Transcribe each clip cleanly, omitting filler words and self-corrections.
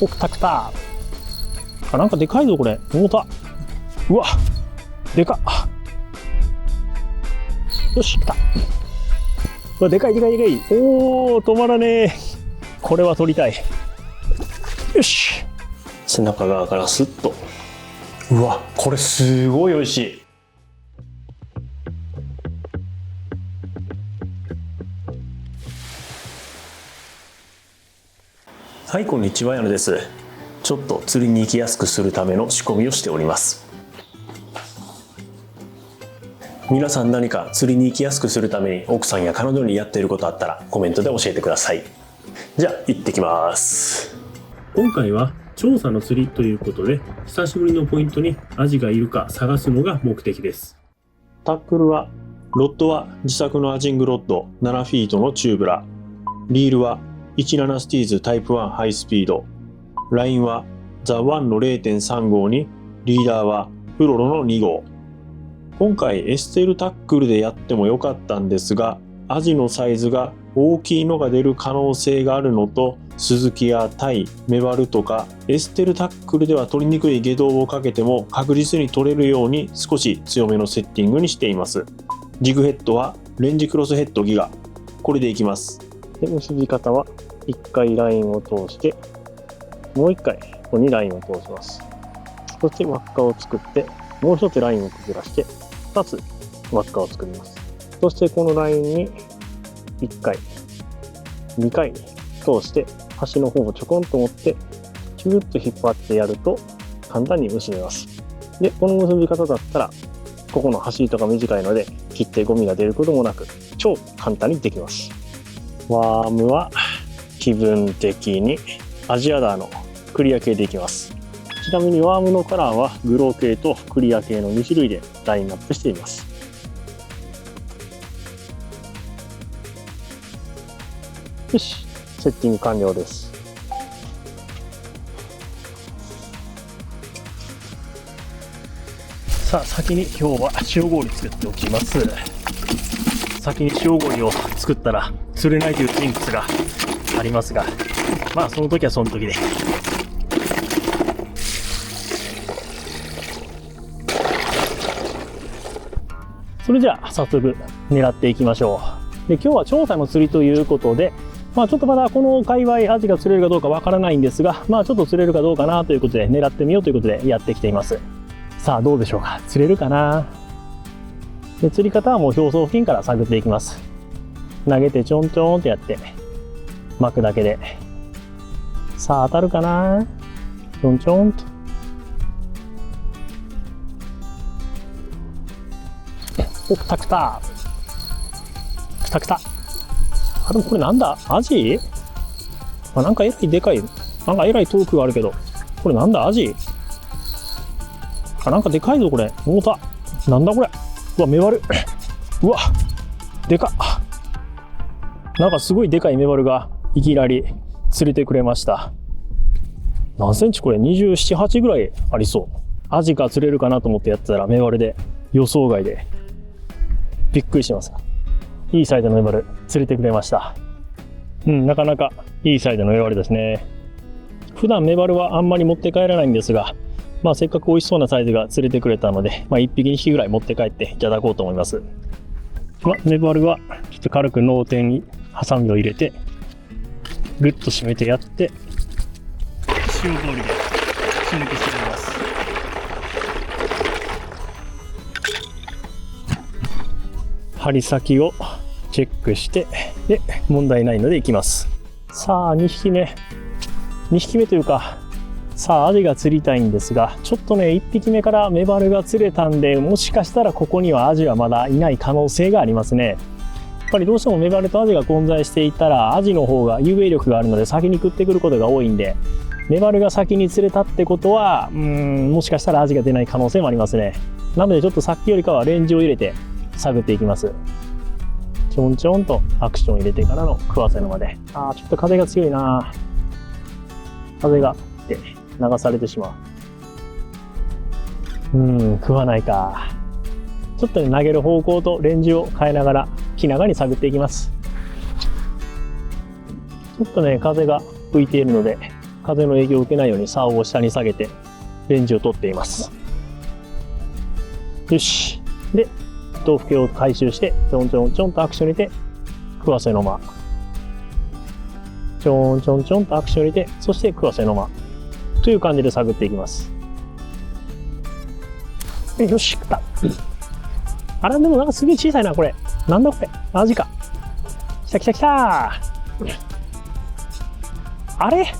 お、来た来た。あ、なんかでかいぞこれ。重た。うわ、でかっ。よし、来た。うわ、でかいでかいでかい。おー、止まらねえ。これは取りたい。よし。背中側からスッと。うわ、これすごい美味しい。はい、こんにちは、矢野です。ちょっと釣りに行きやすくするための仕込みをしております。皆さん何か釣りに行きやすくするために奥さんや彼女にやっていることあったらコメントで教えてください。じゃあ行ってきます。今回は調査の釣りということで、久しぶりのポイントにアジがいるか探すのが目的です。タックルは、ロッドは自作のアジングロッド7フィートのチューブラ、リールは17スティーズタイプ1ハイスピード、ラインはザ・ワンの 0.3 号に、リーダーはフロロの2号。今回エステルタックルでやってもよかったんですが、アジのサイズが大きいのが出る可能性があるのと、スズキやタイ、メバルとかエステルタックルでは取りにくい下道をかけても確実に取れるように少し強めのセッティングにしています。ジグヘッドはレンジクロスヘッドギガ。これでいきます。で、結び方は1回ラインを通して、もう1回ここにラインを通します。そして輪っかを作って、もう一つラインをくぐらして、2つ輪っかを作ります。そしてこのラインに1回、2回通して端の方をちょこんと持って、キューッと引っ張ってやると簡単に結べます。で、この結び方だったら、ここの端糸が短いので、切ってゴミが出ることもなく、超簡単にできます。ワームは気分的にアジアダーのクリア系でいきます。ちなみにワームのカラーはグロー系とクリア系の2種類でラインナップしています。よし、セッティング完了です。さあ、先に今日は塩氷作っておきます。先に塩氷を作ったら釣れないというジンクスがありますが、まあその時はその時で。それじゃあ早速狙っていきましょう。で、今日は調査の釣りということで、まあちょっとまだこの界隈アジが釣れるかどうかわからないんですが、まあちょっと釣れるかどうかなということで狙ってみようということでやってきています。さあどうでしょうか。釣れるかな。で、釣り方はもう表層付近から探っていきます。投げてちょんちょんってやって巻くだけで。さあ当たるかな。ちょんちょんと。お、来た来た。来た来た。あ、でもこれなんだ、アジ？あ、なんかえらいでかい、なんかえらい遠くがあるけど、これなんだ、アジ？あ、なんかでかいぞこれ。重た。なんだこれ。うわ、メバル。うわ、でかっ。なんかすごいでかいメバルがいきなり釣れてくれました。何センチこれ？ 27、8ぐらいありそう。アジか釣れるかなと思ってやってたらメバルで予想外でびっくりします。いいサイズのメバル釣れてくれました。なかなかいいサイズのメバルですね。普段メバルはあんまり持って帰らないんですが、まあせっかく美味しそうなサイズが釣れてくれたので、まあ1匹2匹ぐらい持って帰っていただこうと思います。メバルはちょっと軽く脳天にハサミを入れてグッと締めてやって、塩氷で締めてしまいます。針先をチェックして、で問題ないのでいきます。さあ2匹目というか、さあアジが釣りたいんですが、ちょっとね1匹目からメバルが釣れたんで、もしかしたらここにはアジはまだいない可能性がありますね。やっぱりどうしてもメバルとアジが混在していたら、アジの方が遊泳力があるので先に食ってくることが多いんで、メバルが先に釣れたってことはもしかしたらアジが出ない可能性もありますね。なのでちょっとさっきよりかはレンジを入れて探っていきます。ちょんちょんとアクション入れてからの食わせるまで。ちょっと風が強いな。風がって流されてしまう。食わないか。ちょっとね、投げる方向とレンジを変えながら気長に探っていきます。ちょっとね、風が吹いているので風の影響を受けないように竿を下に下げてレンジを取っています。よし。で、豆腐系を回収して、ちょんちょんちょんとアクション入れて、食わせの間。ちょんちょんちょんとアクション入れて、そして食わせの間。という感じで探っていきます。よし、食った。あれ、でもなんかすげえ小さいな、これ。なんだこれ。アジか。来た来た来た。あれ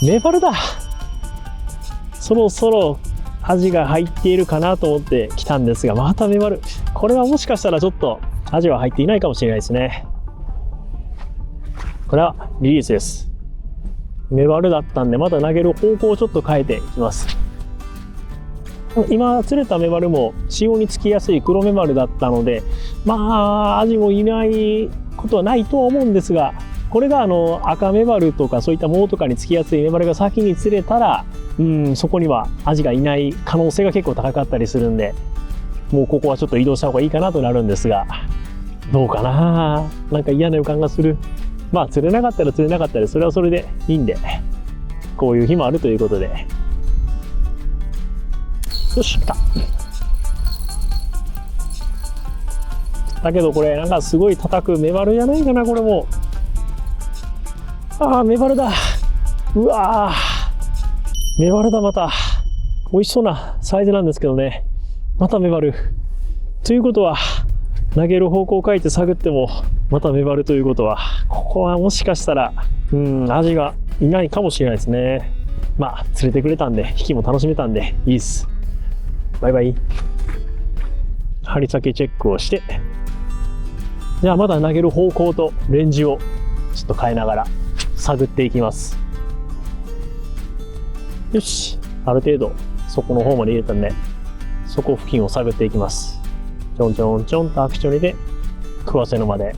メバルだ。そろそろアジが入っているかなと思って来たんですが、またメバル。これはもしかしたらちょっとアジは入っていないかもしれないですね。これはリリースです。メバルだったんで、また投げる方向をちょっと変えていきます。今釣れたメバルも潮につきやすい黒メバルだったので、まあアジもいないことはないとは思うんですが、これが赤メバルとかそういった藻とかにつきやすいメバルが先に釣れたら、そこにはアジがいない可能性が結構高かったりするんで、もうここはちょっと移動した方がいいかなとなるんですが、どうかな。なんか嫌な予感がする。まあ釣れなかったら釣れなかったらそれはそれでいいんで、こういう日もあるということで。よし、来た。だけどこれなんかすごい叩くメバルじゃないかな、これも。ああ、メバルだ。うわー、メバルだ、また。美味しそうなサイズなんですけどね。またメバル。ということは、投げる方向を変えて探っても、またメバルということは、ここはもしかしたら、アジがいないかもしれないですね。まあ、釣れてくれたんで、引きも楽しめたんで、いいっす。バイバイ。針先チェックをして、じゃあまだ投げる方向とレンジをちょっと変えながら探っていきます。よし、ある程度底の方まで入れたんで、底付近を探っていきます。ちょんちょんちょんとアクションで食わせのまで。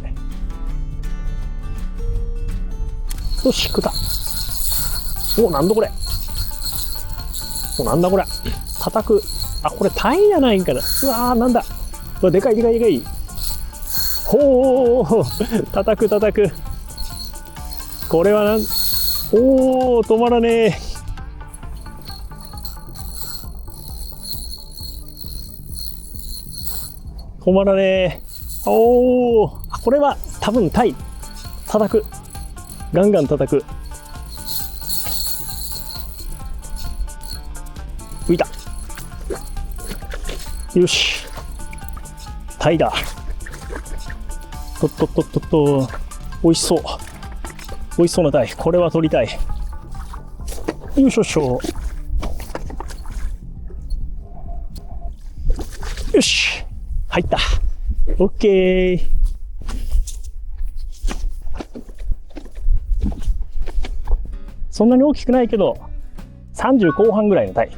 よし、食った。お、なんだこれ。お、なんだこれ。叩く。あ、これタイじゃないんかな。うわー、なんだ。うわ、でかいでかいでかい。ほー、叩く叩く。これはおー、止まらねえ。止まらねえ。おー、これは多分タイ。叩く。ガンガン叩く。浮いた。よし。タイだ。とっとっとっとっと。美味しそう。美味しそうなタイ。これは取りたい。よいしょしょ。よし。入った。オッケー。そんなに大きくないけど、30後半ぐらいのタイ。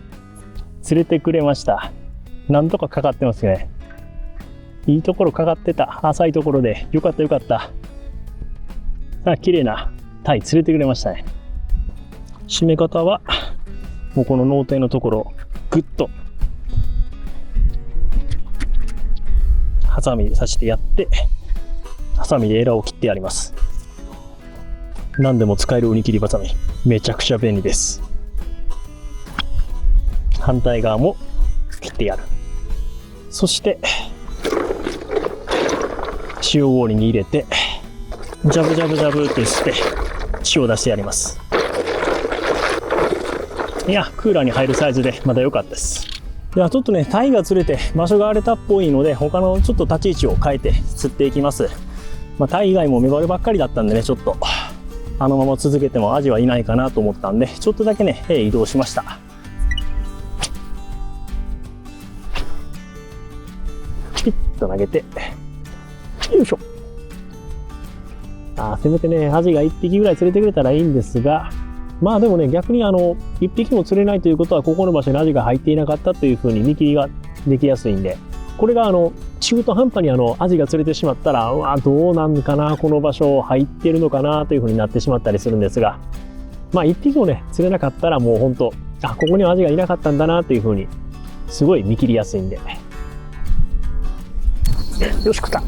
釣れてくれました。なんとかかかってますね。いいところかかってた。浅いところで。よかったよかった。さあ、綺麗なタイ釣れてくれましたね。締め方は、もうこの脳底のところをグッとハサミで刺してやって、ハサミでエラを切ってやります。何でも使えるウニ切りバサミ、めちゃくちゃ便利です。反対側も切ってやる。そして塩氷に入れてジャブジャブジャブってして塩を出してやります。いや、クーラーに入るサイズでまだ良かったです。ではちょっとね、タイが釣れて場所が荒れたっぽいので、他のちょっと立ち位置を変えて釣っていきます。タイ以外もメバルばっかりだったんでね、ちょっとあのまま続けてもアジはいないかなと思ったんで、ちょっとだけね、移動しました。ピッと投げて、よいしょ。せめてね、アジが1匹ぐらい釣れてくれたらいいんですが、まあでもね、逆に1匹も釣れないということは、ここの場所にアジが入っていなかったというふうに見切りができやすいんで、これが中途半端にアジが釣れてしまったら、うわ、どうなんかな、この場所入ってるのかなというふうになってしまったりするんですが、まあ1匹もね、釣れなかったらもう本当、ここにはアジがいなかったんだなというふうに、すごい見切りやすいんで。よし、食った。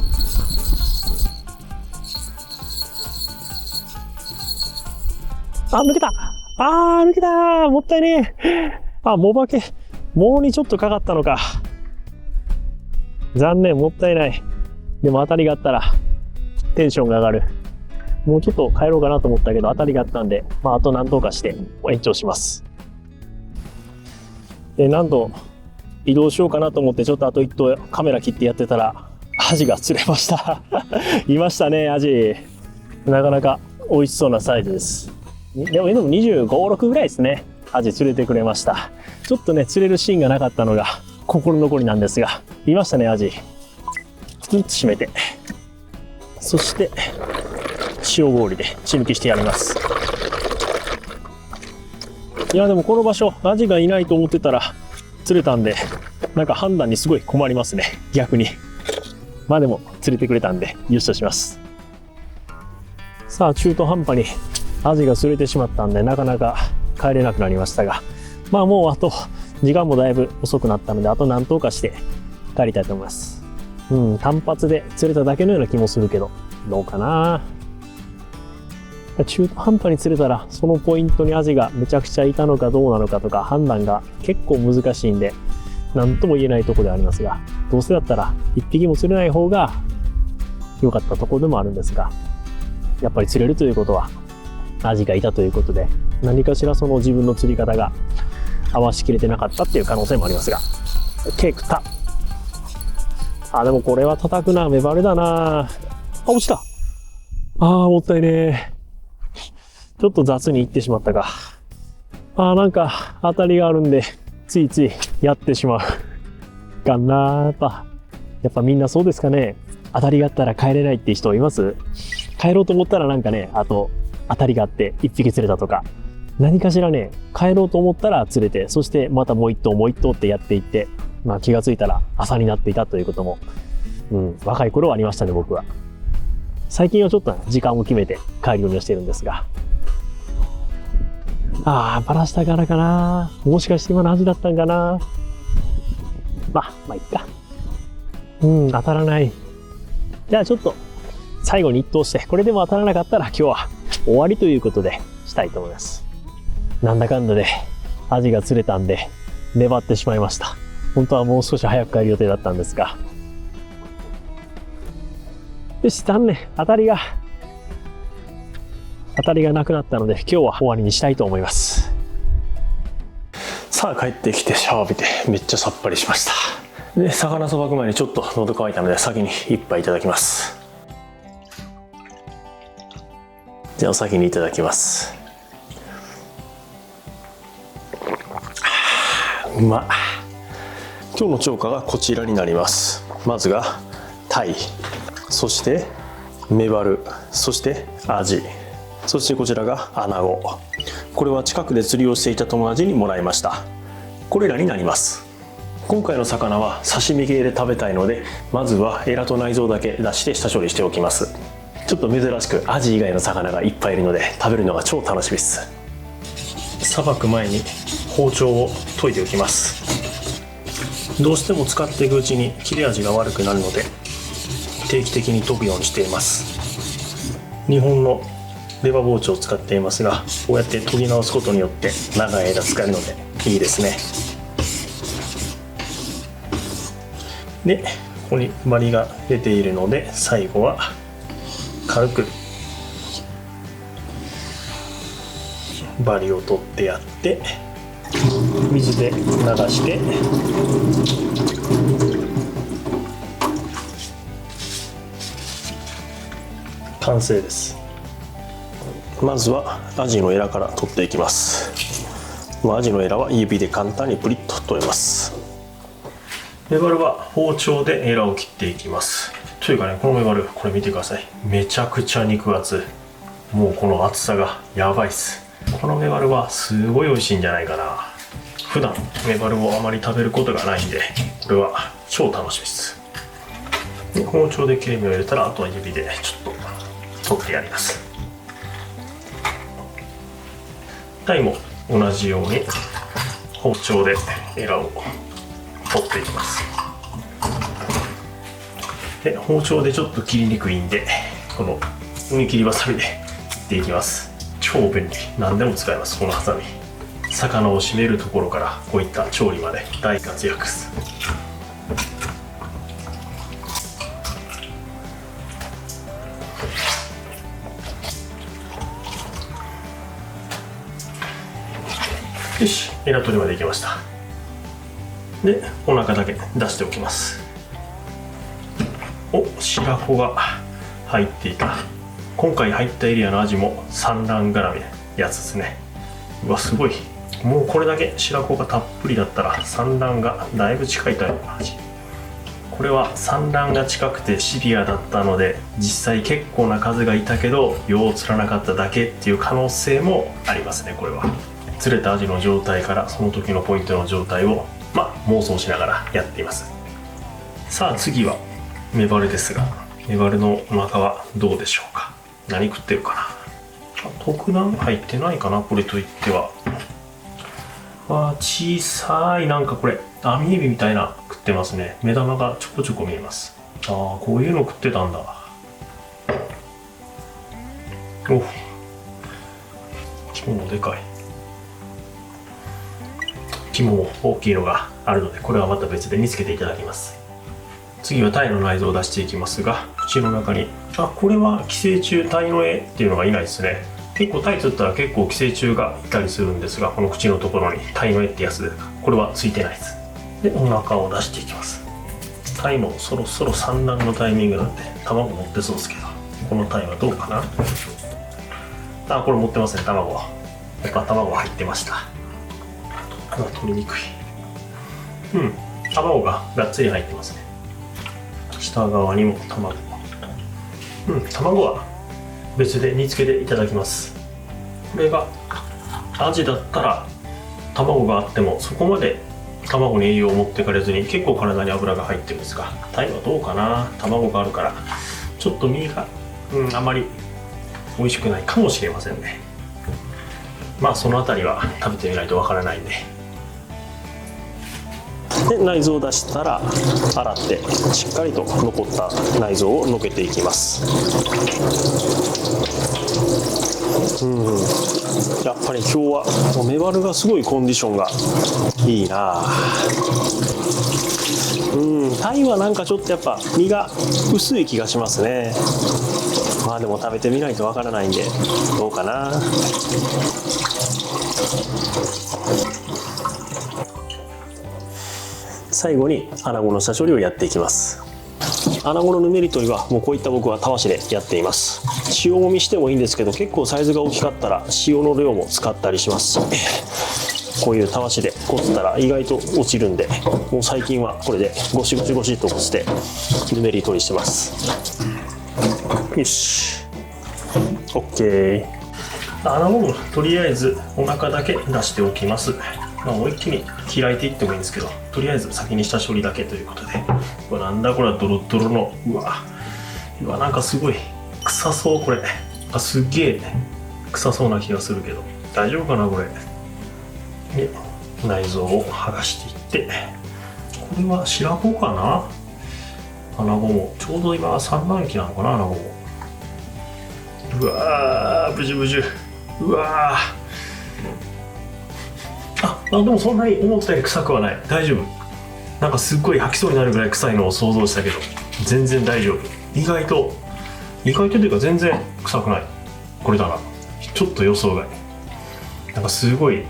抜けた。抜けたー、もったいねえ。藻化け、藻にちょっとかかったのか。残念、もったいない。でも当たりがあったら、テンションが上がる。もうちょっと帰ろうかなと思ったけど、当たりがあったんで、あと何とかして延長します。で、何度移動しようかなと思って、ちょっとあと一頭カメラ切ってやってたら、アジが釣れました。いましたね、アジ。なかなか美味しそうなサイズです。でも25、6ぐらいですね。アジ釣れてくれました。ちょっとね、釣れるシーンがなかったのが心残りなんですが、いましたね、アジ。プツンと締めて。そして、塩氷で血抜きしてやります。いや、でもこの場所、アジがいないと思ってたら釣れたんで、なんか判断にすごい困りますね、逆に。でも釣れてくれたんで、優勝します。さあ、中途半端にアジが釣れてしまったんで、なかなか帰れなくなりましたが、もうあと、時間もだいぶ遅くなったので、あと何とかして帰りたいと思います。単発で釣れただけのような気もするけど、どうかな。中途半端に釣れたら、そのポイントにアジがめちゃくちゃいたのかどうなのかとか、判断が結構難しいんで、何とも言えないところでありますが、どうせだったら一匹も釣れない方が良かったところでもあるんですが、やっぱり釣れるということは、アジがいたということで、何かしらその自分の釣り方が合わしきれてなかったっていう可能性もありますが、ケークた。でもこれは叩くな、メバルだな。落ちた。もったいね。ちょっと雑にいってしまったか。なんか当たりがあるんで、ついついやってしまう。かなやっぱみんなそうですかね。当たりがあったら帰れないっていう人います？帰ろうと思ったらなんかね、あと当たりがあって一匹釣れたとか、何かしらね、帰ろうと思ったら釣れて、そしてまたもう一頭ってやっていって、気がついたら朝になっていたということも、若い頃はありましたね、僕は。最近はちょっと時間を決めて帰るようにはしてるんですが。バラしたからかな。もしかして今のアジだったんかな。いっか。当たらない。じゃあちょっと最後に一投して、これでも当たらなかったら今日は終わりということでしたいと思います。なんだかんだでアジが釣れたんで粘ってしまいました。本当はもう少し早く帰る予定だったんですが。よし、残念。当たりがなくなったので今日は終わりにしたいと思います。さあ帰ってきてシャワー浴びてめっちゃさっぱりしました。で、魚さばく前にちょっと喉乾いたので先に一杯いただきます。じゃあお先にいただきます。うまっ。今日の釣果がこちらになります。まずがタイ、そしてメバル、そしてアジ、そしてこちらがアナゴ。これは近くで釣りをしていた友達にもらいました。これらになります。今回の魚は刺身系で食べたいので、まずはエラと内臓だけ出して下処理しておきます。ちょっと珍しくアジ以外の魚がいっぱいいるので食べるのが超楽しみです。さばく前に包丁を研いでおきます。どうしても使っていくうちに切れ味が悪くなるので定期的に研ぐようにしています。日本の出刃包丁を使っていますが、こうやって研ぎ直すことによって長い間使えるのでいいですね。で、ここにバリが出ているので、最後は軽くバリを取ってやって、水で流して完成です。まずはアジのエラから取っていきます。アジのエラは指で簡単にプリッと取れます。メバルは包丁でエラを切っていきます。というかね、このメバル、これ見てください。めちゃくちゃ肉厚。もうこの厚さがやばいっす。このメバルはすごい美味しいんじゃないかな。普段メバルをあまり食べることがないんで、これは超楽しみです。で、包丁で切れ目を入れたら、あとは指でちょっと取ってやります。タイも同じように包丁でエラを取っていきます。で、包丁でちょっと切りにくいんで、この踏み切りばさみで切っていきます。超便利。何でも使えます、このハサミ。魚を締めるところからこういった調理まで大活躍です。よし、エラ取りまで行きました。で、お腹だけ出しておきます。お、白子が入っていた。今回入ったエリアのアジも産卵絡みのやつですね。うわ、すごい。もうこれだけ白子がたっぷりだったら産卵がだいぶ近いタイプのアジ。これは産卵が近くてシビアだったので、実際結構な数がいたけどよう釣らなかっただけっていう可能性もありますね。これは釣れたアジの状態からその時のポイントの状態を妄想しながらやっています。さあ次はメバルですが、メバルのお腹はどうでしょうか。何食ってるかな。特段入ってないかな、これといっては。小さい、なんかこれ網エビみたいな食ってますね。目玉がちょこちょこ見えます。こういうの食ってたんだ。お、肝もでかい。肝も大きいのがあるので、これはまた別で煮つけていただきます。次は鯛の内臓を出していきますが、口の中にこれは寄生虫、鯛の絵っていうのがいないですね。結構鯛釣ったら結構寄生虫がいたりするんですが、この口のところに鯛の絵ってやつで、これはついてないです。で、お腹を出していきます。鯛もそろそろ産卵のタイミングなんで卵持ってそうですけど、この鯛はどうかな。これ持ってますね、卵。やっぱ卵入ってました。取りにくい。卵ががっつり入ってますね。下側にも卵。卵は別で煮つけでいただきます。これがアジだったら卵があってもそこまで卵に栄養を持ってかれずに結構体に油が入ってるんですが、鯛はどうかな。卵があるからちょっと身があまり美味しくないかもしれませんね。そのあたりは食べてみないとわからないんで。で、内臓を出したら洗ってしっかりと残った内臓をのけていきます。やっぱり今日はメバルがすごいコンディションがいいな。鯛はなんかちょっとやっぱ身が薄い気がしますね。でも食べてみないとわからないんでどうかな。最後にアナゴの下処理をやっていきます。アナゴのぬめり取りはもうこういった僕はたわしでやっています。塩もみしてもいいんですけど、結構サイズが大きかったら塩の量も使ったりしますし、こういうたわしでこすったら意外と落ちるんで、もう最近はこれでゴシゴシゴシっとこしてぬめり取りしてます。よし、 OK。 アナゴもとりあえずお腹だけ出しておきます。もう一気に開いていってもいいんですけど、とりあえず先に下処理だけということで。これなんだこれは、ドロドロの、うわなんかすごい臭そう。これすっげえ臭そうな気がするけど大丈夫かなこれ。で、内臓を剥がしていって、これは白子かな。アナゴもちょうど今産卵期なのかな。アナゴもブジュブジュ。でもそんなに思ってたより臭くはない。大丈夫。なんかすっごい吐きそうになるぐらい臭いのを想像したけど全然大丈夫。意外とというか全然臭くない。これだな、ちょっと予想外。なんかすごい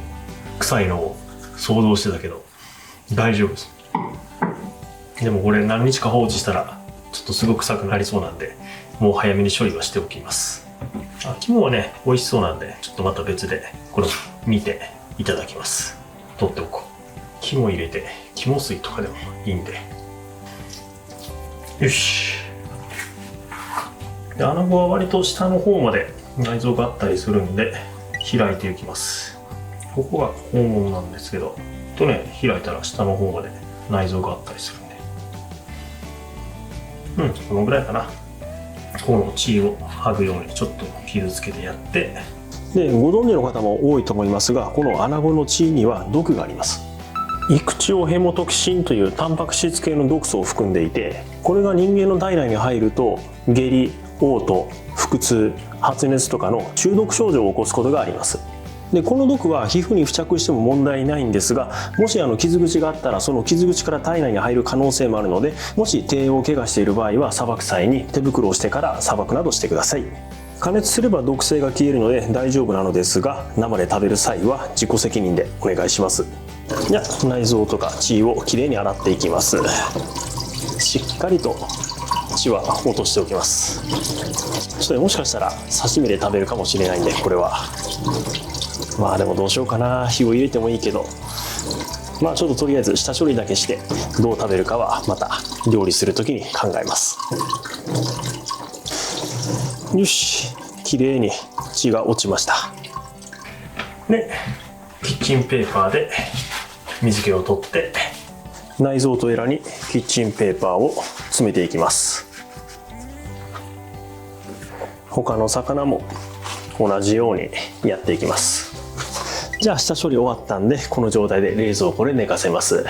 臭いのを想像してたけど大丈夫です。でもこれ何日か放置したらちょっとすごく臭くなりそうなんで、もう早めに処理はしておきます。肝はね美味しそうなんで、ちょっとまた別でこれを見ていただきます。取っておこう。肝入れて肝水とかでもいいんで。よし。で、アナゴは割と下の方まで内臓があったりするんで開いていきます。ここが肛門なんですけど開いたら下の方まで内臓があったりするんで、このぐらいかな。この血を剥ぐようにちょっと傷つけてやって。で、ご存知の方も多いと思いますが、このアナゴの血には毒があります。イクチオヘモトキシンというタンパク質系の毒素を含んでいて、これが人間の体内に入ると下痢、嘔吐、腹痛、発熱とかの中毒症状を起こすことがあります。でこの毒は皮膚に付着しても問題ないんですが、もし傷口があったらその傷口から体内に入る可能性もあるので、もし手を怪我している場合はさばく際に手袋をしてからさばくなどしてください。加熱すれば毒性が消えるので大丈夫なのですが、生で食べる際は自己責任でお願いします。じゃあ内臓とか血をきれいに洗っていきます。しっかりと血は落としておきます。それもしかしたら刺身で食べるかもしれないんで、これはまあでもどうしようかな、火を入れてもいいけど、まあちょっととりあえず下処理だけしてどう食べるかはまた料理する時に考えます。よし、きれいに血が落ちました。でキッチンペーパーで水気を取って内臓とエラにキッチンペーパーを詰めていきます。他の魚も同じようにやっていきます。じゃあ下処理終わったんで、この状態で冷蔵庫で寝かせます。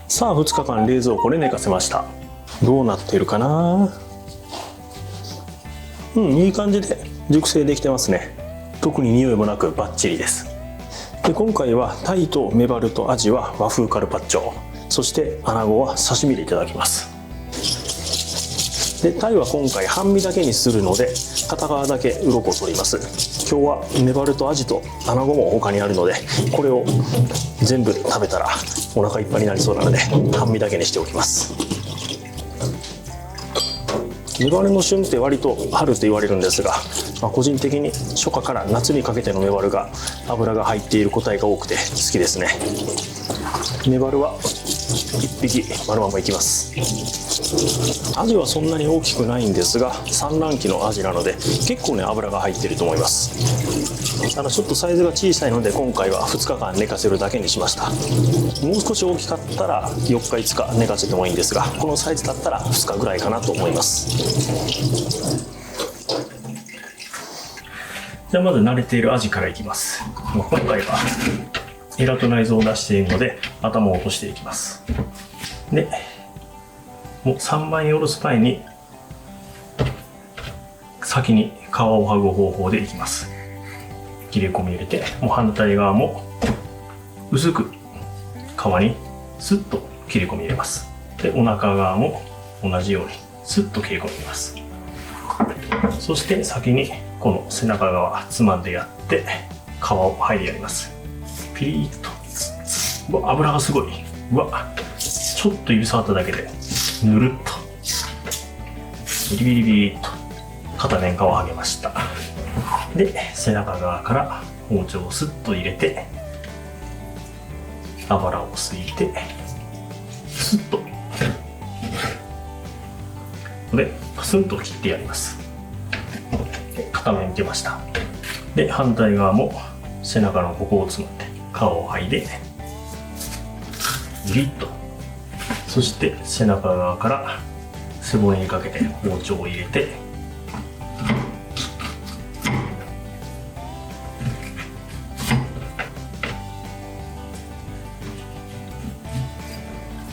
さあ2日間冷蔵庫で寝かせました。どうなっているかな。いい感じで熟成できてますね。特に匂いもなくバッチリです。で今回はタイとメバルとアジは和風カルパッチョ、そしてアナゴは刺身でいただきます。でタイは今回半身だけにするので片側だけ鱗を取ります。今日はメバルとアジとアナゴも他にあるので、これを全部食べたらお腹いっぱいになりそうなので半身だけにしておきます。メバルの旬って割と春と言われるんですが、個人的に初夏から夏にかけてのメバルが脂が入っている個体が多くて好きですね。メバルは1匹丸ままいきます。アジはそんなに大きくないんですが産卵期のアジなので結構ね脂が入っていると思います。ただちょっとサイズが小さいので今回は2日間寝かせるだけにしました。もう少し大きかったら4日5日寝かせてもいいんですが、このサイズだったら2日ぐらいかなと思います。じゃあまず慣れているアジからいきます。今回はエラと内臓を出しているので頭を落としていきます。でもう3枚におろす前に先に皮を剥ぐ方法でいきます。切れ込み入れて、もう反対側も薄く皮にスッと切れ込み入れます。でお腹側も同じようにスッと切れ込み入れます。そして先にこの背中側つまんでやって皮を剥いでやります。ピリッと、うわ油がすごい、うわちょっと指触っただけでぬるっとビリビリビリっと片面皮を剥げました。で背中側から包丁をスッと入れて油をすいてスッとでパスンと切ってやります。片面いけました。で反対側も背中のここをつまって皮を剥いでギリッと、そして背中側から背骨にかけて包丁を入れて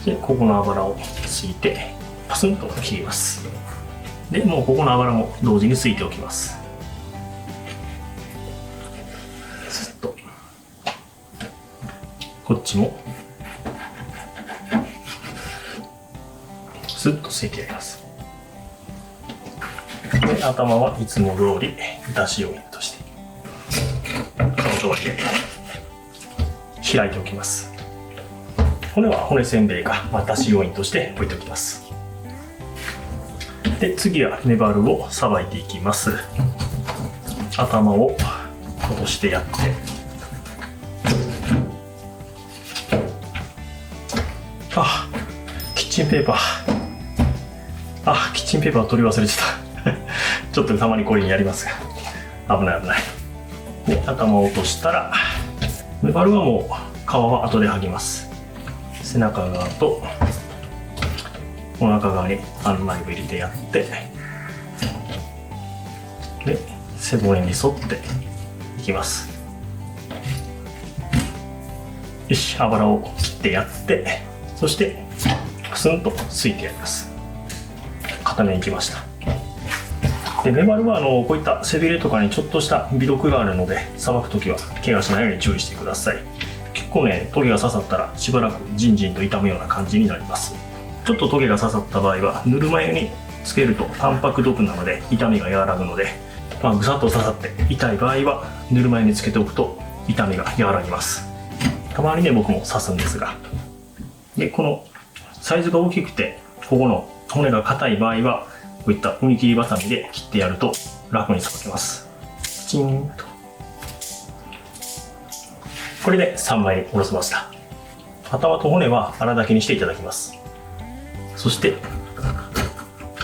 でここの油をすいてパスンと切ります。でもうここの油も同時にすいておきます。スッとこっちもスッとすいてやります。で頭はいつも通りだしをとしてこの通りで開いておきます。骨は骨せんべいか、だし要因として置いておきます。で次はメバルをさばいていきます。頭を落としてやってキッチンペーパーキッチンペーパー取り忘れてたちょっとたまにこれにやりますが危ない危ない。で頭を落としたらメバルはもう皮は後で剥ぎます。背中側とお腹側に案内を入れてやってで背骨に沿っていきます。よし、油を切ってやってそしてプスンとすいてやります。片面いきました。でメバルはこういった背びれとかにちょっとした微毒があるので、さばくときは怪我しないように注意してください。結構ね、トゲが刺さったらしばらくジンジンと痛むような感じになります。ちょっとトゲが刺さった場合はぬるま湯につけるとタンパク毒なので痛みが和らぐので、ぐさっと刺さって痛い場合はぬるま湯につけておくと痛みが和らぎます。たまにね、僕も刺すんですが、でこのサイズが大きくてここの骨が硬い場合はこういったウニ切りバサミで切ってやると楽にさばけます。チーンと。これで3枚におろせました。頭と骨は粗炊きにしていただきます。そして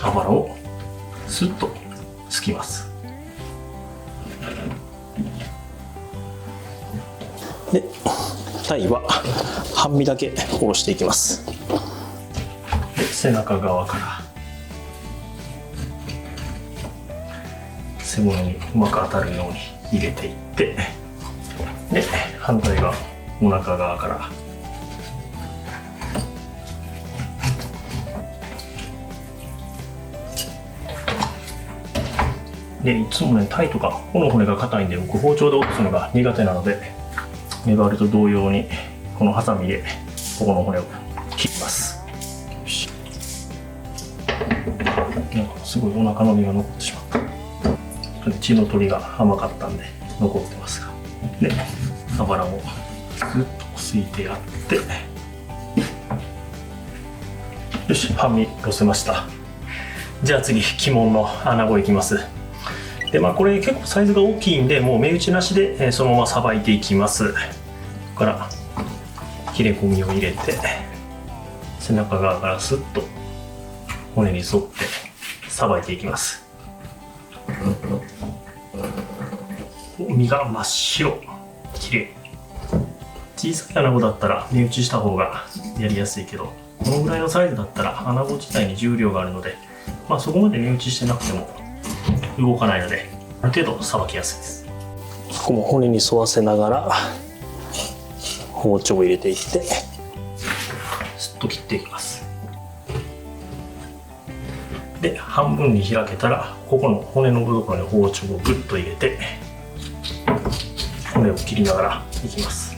あばらをスッとすきます。でタイは半身だけおろしていきます。で背中側から背骨にうまく当たるように入れていって、で反対側お腹側からで、いつもね、タイとかこの骨が硬いんで僕包丁で落とすのが苦手なので、メバルと同様にこのハサミでここの骨を切ります。なんかすごいお腹の身が残ってしまった。血の取りが甘かったんで残ってますが、であばらもずっとすいてやって、よし、半身寄せました。じゃあ次、鬼門の穴子いきます。でこれ結構サイズが大きいんで、もう目打ちなしでそのままさばいていきます。ここから切れ込みを入れて背中側からスッと骨に沿ってさばいていきます。身が真っ白、綺麗。小さい穴子だったら目打ちした方がやりやすいけど、このぐらいのサイズだったら穴子自体に重量があるので、そこまで目打ちしてなくても動かないので、ある程度さばきやすいです。ここも骨に沿わせながら包丁を入れていってスッと切っていきます。で半分に開けたら、ここの骨の部分に包丁をグッと入れて骨を切りながらいきます。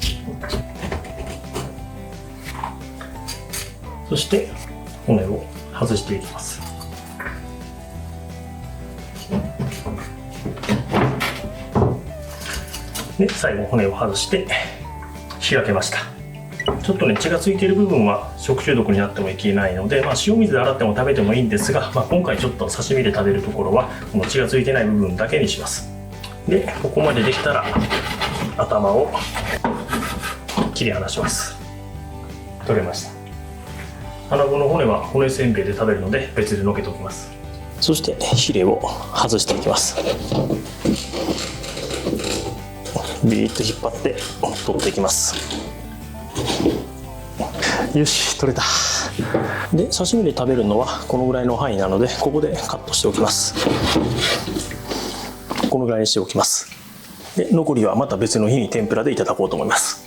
そして骨を外していきます。で最後骨を外して開けました。ちょっとね、血がついている部分は食中毒になってもいけないので、塩水で洗っても食べてもいいんですが、今回ちょっと刺身で食べるところはこの血がついてない部分だけにします。でここまでできたら頭を切り離します。取れました。穴子の骨は骨せんべいで食べるので別でのけておきます。そしてヒレを外していきます。ビーッと引っ張って取っていきます。よし、取れた。で刺身で食べるのはこのぐらいの範囲なので、ここでカットしておきます。このぐらいにしておきます。で残りはまた別の日に天ぷらでいただこうと思います。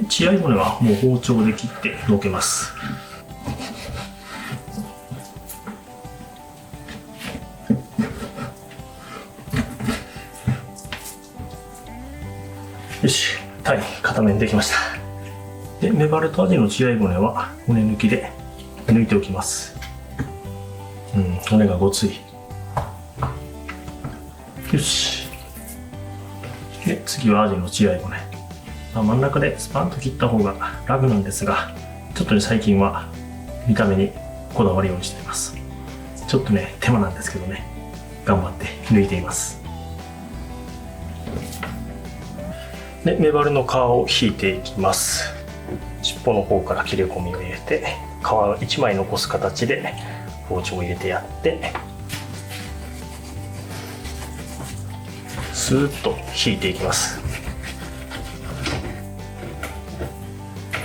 血合い骨はもう包丁で切ってのけます。よし、タイ片面できました。でメバルとアジの血合い骨は骨抜きで抜いておきます。骨がごつい。よし。で次はアジの血合い骨。真ん中でスパンと切った方が楽なんですが、ちょっとね最近は見た目にこだわるようにしています。ちょっとね手間なんですけどね、頑張って抜いています。でメバルの皮を引いていきます。尻尾の方から切れ込みを入れて、皮を1枚残す形で包丁を入れてやって、スーッと引いていきます。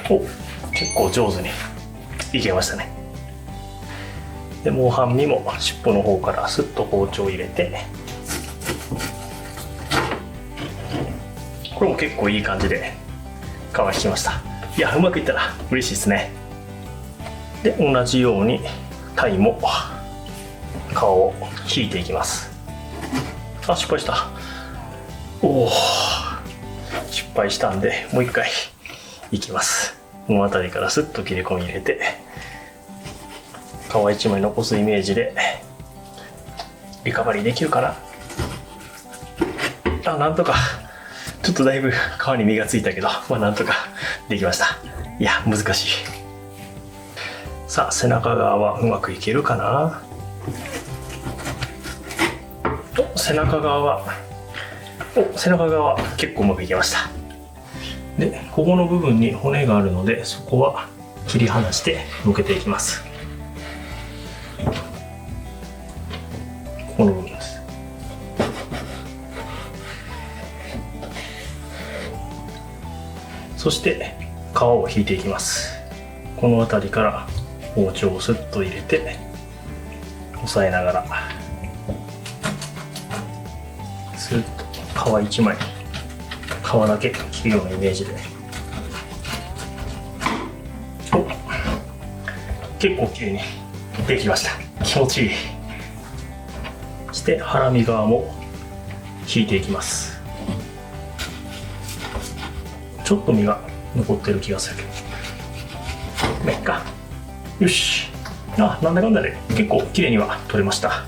お、結構上手にいけましたね。でもう半身も尻尾の方からスッと包丁を入れて、これも結構いい感じで皮引きました。いや、うまくいったら嬉しいですね。で同じようにタイも皮を引いていきます。あ、失敗した。おお、失敗したんでもう一回いきます。この辺りからスッと切れ込み入れて、皮一枚残すイメージでリカバリーできるかな。あ、なんとか。ちょっとだいぶ皮に身がついたけど、まあなんとかできました。いや、難しい。さあ、背中側はうまくいけるかな。背中側は結構うまくいきました。で、ここの部分に骨があるので、そこは切り離してのけていきます。この部分です。そして皮を引いていきます。この辺りから包丁をスッと入れて押さえながらスッと皮一枚、皮だけ切るようなイメージで、結構綺麗にできました。気持ちいい。そしてハラミ側も引いていきます。ちょっと身が残ってる気がするけど、まあいっか。よし。あ、なんだかんだで結構綺麗には取れました。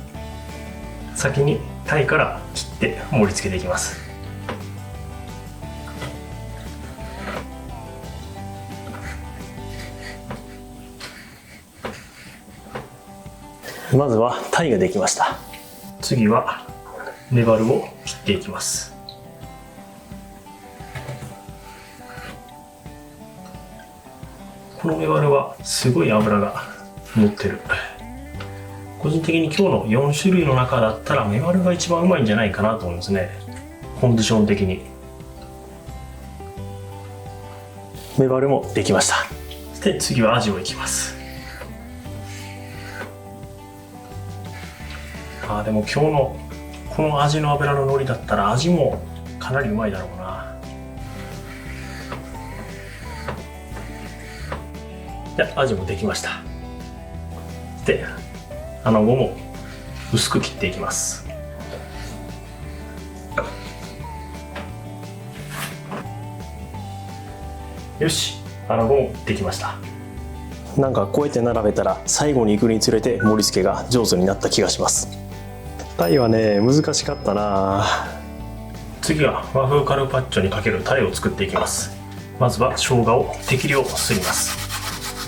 先にタイから切って盛り付けていきます。まずはタイができました。次はメバルを切っていきます。このメバルはすごい脂が乗ってる。個人的に今日の4種類の中だったらメバルが一番うまいんじゃないかなと思いますね。コンディション的に。メバルもできました。そして次はアジをいきます。でも今日のこのアジの脂の乗りだったらアジもかなりうまいだろうな。で、アジもできました。で、穴子も薄く切っていきます。よし、穴子もできました。なんかこうやって並べたら最後に行くにつれて盛り付けが上手になった気がします。タイはね、難しかったな。次は和風カルパッチョにかけるタレを作っていきます。まずは生姜を適量すります。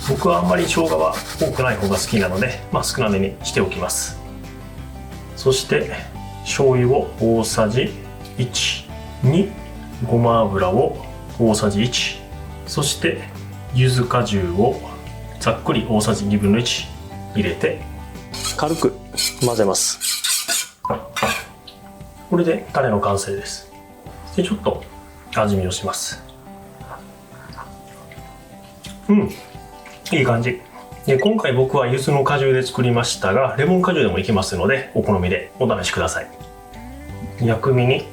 僕はあんまり生姜は多くない方が好きなので、少なめにしておきます。そして醤油を大さじ1にごま油を大さじ1、そして柚子果汁をざっくり大さじ1/2入れて軽く混ぜます。これでタレの完成です。で、ちょっと味見をします。いい感じ。で、今回僕は柚子の果汁で作りましたが、レモン果汁でもいけますので、お好みでお試しください。薬味に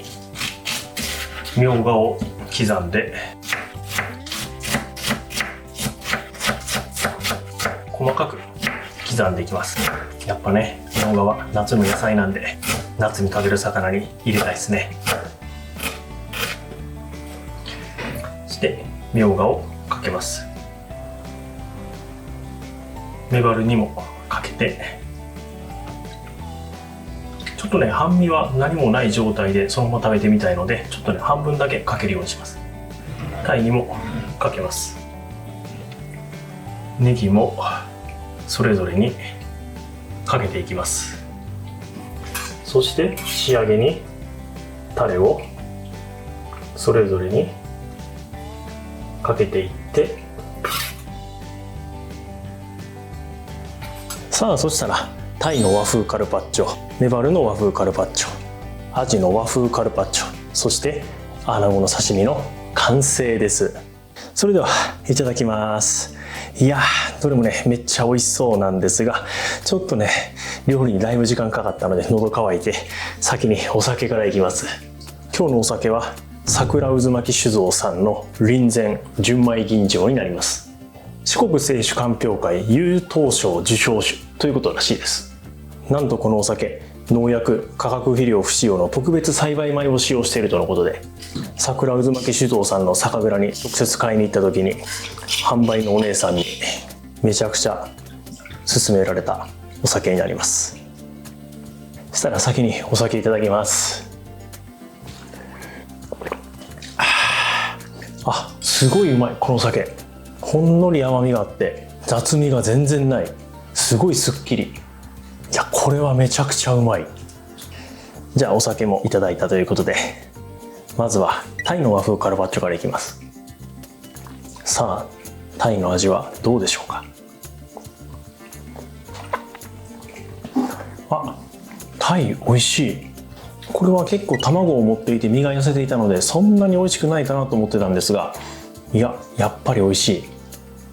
みょうがを刻んで細かく刻んでいきます。やっぱね、みょうがは夏の野菜なんで、夏に食べる魚に入れたいですね。そしてみょうがをかけます。メバルにもかけて、ちょっとね、半身は何もない状態でそのまま食べてみたいので、ちょっとね、半分だけかけるようにします。タイにもかけます。ネギもそれぞれにかけていきます。そして仕上げにタレをそれぞれにかけていって、さあ、そしたらタイの和風カルパッチョ、メバルの和風カルパッチョ、アジの和風カルパッチョ、そしてアナゴの刺身の完成です。それではいただきます。いやー、どれもね、めっちゃ美味しそうなんですが、ちょっとね、料理にだいぶ時間かかったので喉乾いて、先にお酒からいきます。今日のお酒は桜渦巻酒造さんの臨前純米吟醸になります。四国清酒鑑評会優等賞受賞酒ということらしいです。なんとこのお酒、農薬化学肥料不使用の特別栽培米を使用しているとのことで、桜渦巻酒造さんの酒蔵に直接買いに行った時に販売のお姉さんにめちゃくちゃ勧められたお酒になります。そしたら先にお酒いただきます。あ、すごいうまい。このお酒ほんのり甘みがあって雑味が全然ない、すごいすっきり。いや、これはめちゃくちゃうまい。じゃあお酒もいただいたということで、まずはタイの和風カルパッチョからいきます。さあ、タイの味はどうでしょうか。あ、タイ美味しい。これは結構卵を持っていて身が痩せていたのでそんなに美味しくないかなと思ってたんですが、いや、やっぱり美味しい。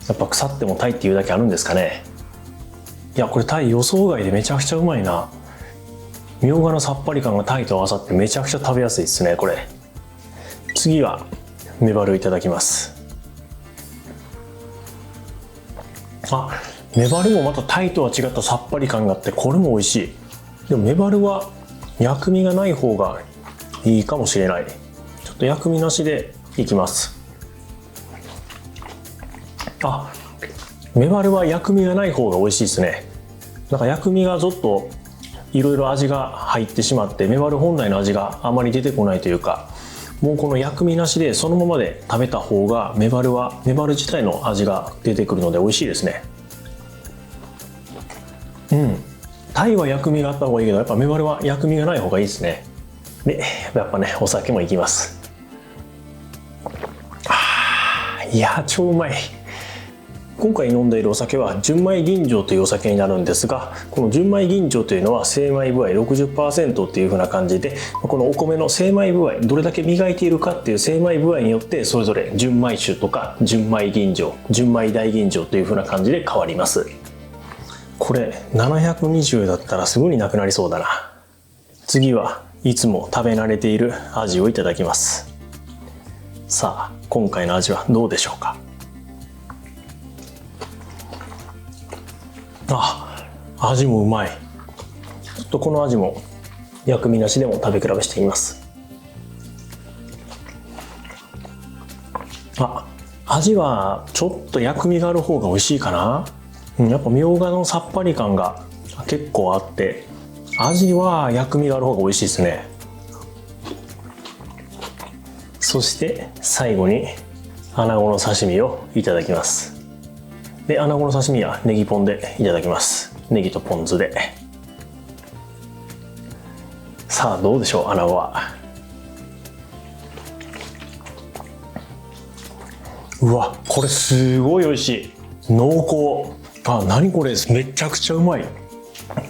やっぱ腐ってもタイっていうだけあるんですかね。いや、これタイ予想外でめちゃくちゃうまいな。みょうがのさっぱり感がタイと合わさってめちゃくちゃ食べやすいですね、これ。次はメバルいただきます。あ、メバルもまたタイとは違ったさっぱり感があってこれも美味しい。でもメバルは薬味がない方がいいかもしれない。ちょっと薬味なしでいきます。あ、メバルは薬味がない方が美味しいですね。なんか薬味がちょっといろいろ味が入ってしまってメバル本来の味があまり出てこないというか、もうこの薬味なしでそのままで食べた方がメバル自体の味が出てくるので美味しいですね。タイは薬味があった方がいいけどやっぱメバルは薬味がない方がいいですね。でやっぱね、お酒もいきます。いや、超うまい。今回飲んでいるお酒は純米吟醸というお酒になるんですが、この純米吟醸というのは精米部合 60% っていう風な感じで、このお米の精米部合どれだけ磨いているかっていう精米部合によってそれぞれ純米酒とか純米吟醸、純米大吟醸という風な感じで変わります。これ720だったらすぐになくなりそうだな。次はいつも食べ慣れている味をいただきます。さあ、今回の味はどうでしょうか。味もうまい。ちょっとこの味も薬味なしでも食べ比べしてみます。味はちょっと薬味がある方が美味しいかな。やっぱみょうがのさっぱり感が結構あって、味は薬味がある方が美味しいですね。そして最後に穴子の刺身をいただきます。で、穴子の刺身はネギポンでいただきます。ネギとポン酢で。さあ、どうでしょう、穴子は。うわ、これすごい美味しい。濃厚。何これ、めちゃくちゃうまい。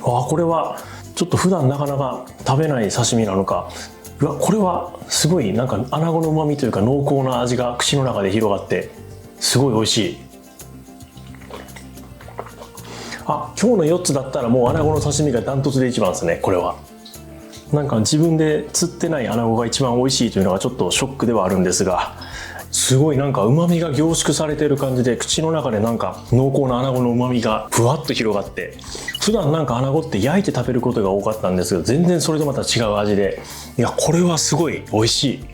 これはちょっと普段なかなか食べない刺身なのか。うわ、これはすごいなんか穴子の旨味というか濃厚な味が口の中で広がってすごい美味しい。今日の4つだったらもう穴子の刺身がダントツで一番ですね。これはなんか自分で釣ってない穴子が一番美味しいというのがちょっとショックではあるんですが、すごいなんか旨味が凝縮されている感じで口の中でなんか濃厚な穴子の旨味がふわっと広がって、普段なんか穴子って焼いて食べることが多かったんですけど全然それとまた違う味で、いや、これはすごい美味しい。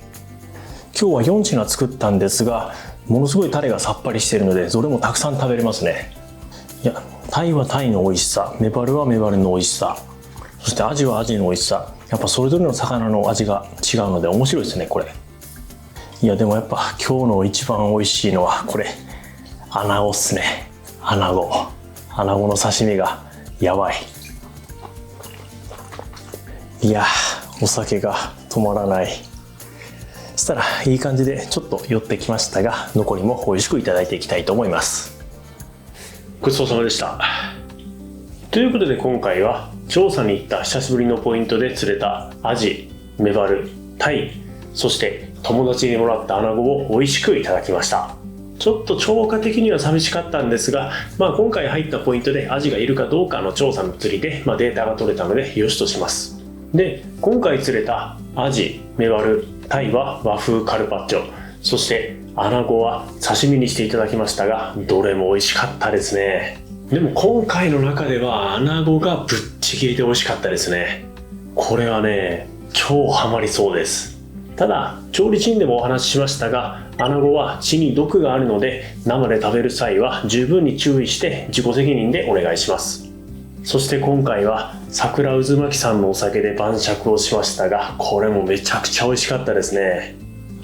今日は4品作ったんですがものすごいタレがさっぱりしているのでどれもたくさん食べれますね。いや、タイはタイの美味しさ、メバルはメバルの美味しさ、そしてアジはアジの美味しさ、やっぱそれぞれの魚の味が違うので面白いですね、これ。いや、でもやっぱ今日の一番美味しいのはこれ、穴子っすね。穴子の刺身がやばい。いや、お酒が止まらない。そしたらいい感じでちょっと寄ってきましたが、残りも美味しくいただいていきたいと思います。ごちそうさまでした。ということで今回は調査に行った久しぶりのポイントで釣れたアジ、メバル、タイ、そして友達にもらった穴子を美味しくいただきました。ちょっと超過的には寂しかったんですが、今回入ったポイントでアジがいるかどうかの調査の釣りで、データが取れたのでよしとします。で、今回釣れたアジ、メバル、タイは和風カルパッチョ、そして穴子は刺身にしていただきましたが、どれも美味しかったですね。でも今回の中では穴子がぶっちぎりで美味しかったですね。これはね、超ハマりそうです。ただ、調理シーンでもお話ししましたが、アナゴは血に毒があるので、生で食べる際は十分に注意して自己責任でお願いします。そして今回は桜渦巻さんのお酒で晩酌をしましたが、これもめちゃくちゃ美味しかったですね。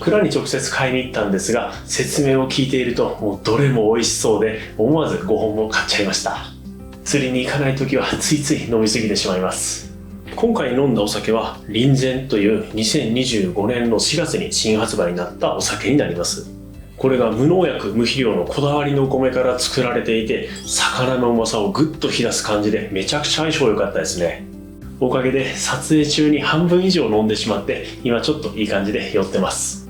蔵に直接買いに行ったんですが、説明を聞いているともうどれも美味しそうで、思わず5本も買っちゃいました。釣りに行かない時はついつい飲みすぎてしまいます。今回飲んだお酒は臨前という2025年の4月に新発売になったお酒になります。これが無農薬無肥料のこだわりのお米から作られていて、魚のうまさをぐっと引き出す感じでめちゃくちゃ相性良かったですね。おかげで撮影中に半分以上飲んでしまって、今ちょっといい感じで酔ってます。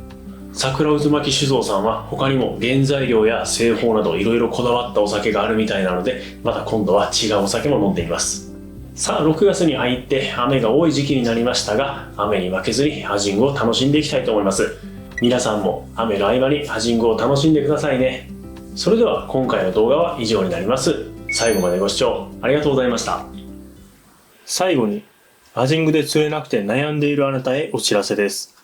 桜渦巻酒造さんは他にも原材料や製法などいろいろこだわったお酒があるみたいなので、また今度は違うお酒も飲んでいます。さあ6月に入って雨が多い時期になりましたが、雨に負けずにアジングを楽しんでいきたいと思います。皆さんも雨の合間にアジングを楽しんでくださいね。それでは今回の動画は以上になります。最後までご視聴ありがとうございました。最後に、アジングで釣れなくて悩んでいるあなたへお知らせです。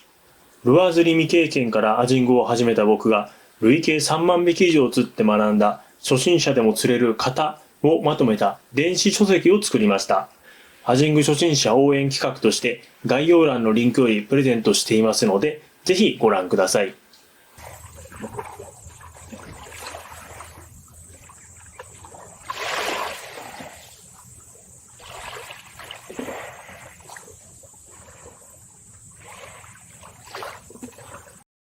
ルアー釣り未経験からアジングを始めた僕が累計3万匹以上釣って学んだ初心者でも釣れる型をまとめた電子書籍を作りました。アジング初心者応援企画として概要欄のリンクよりプレゼントしていますので、ぜひご覧ください。